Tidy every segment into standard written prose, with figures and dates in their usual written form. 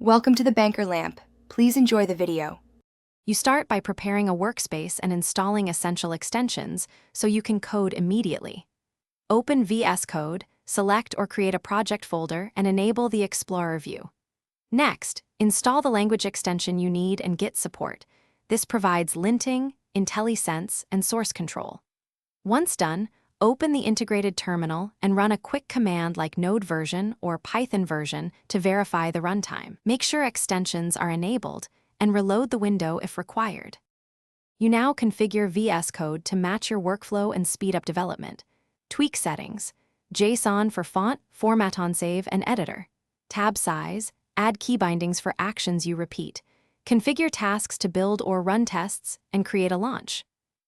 Welcome to the Banker Lamp. Please enjoy the video. You start by preparing a workspace and installing essential extensions so you can code immediately. Open VS Code, select or create a project folder, and enable the Explorer view. Next, install the language extension you need and Git support. This provides linting, IntelliSense, and source control. Once done, open the integrated terminal and run a quick command like node version or Python version to verify the runtime. Make sure extensions are enabled and reload the window if required. You now configure VS Code to match your workflow and speed up development. Tweak settings: JSON for font, format on save, and editor. Tab size, add key bindings for actions you repeat. Configure tasks to build or run tests, and create a launch.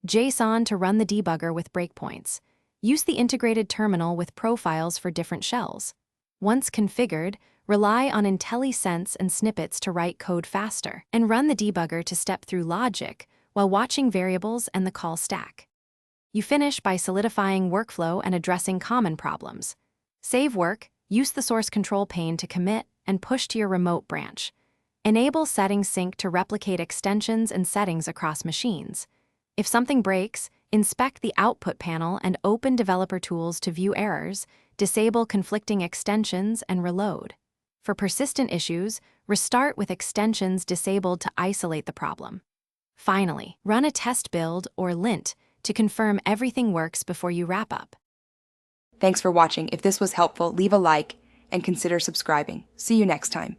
JSON to run the debugger with breakpoints. Use the integrated terminal with profiles for different shells. Once configured, rely on IntelliSense and snippets to write code faster, and run the debugger to step through logic while watching variables and the call stack. You finish by solidifying workflow and addressing common problems. Save work, use the source control pane to commit and push to your remote branch. Enable settings sync to replicate extensions and settings across machines. If something breaks, inspect the output panel and open developer tools to view errors, disable conflicting extensions, and reload. For persistent issues, restart with extensions disabled to isolate the problem. Finally, run a test build or lint to confirm everything works before you wrap up. Thanks for watching. If this was helpful, leave a like and consider subscribing. See you next time.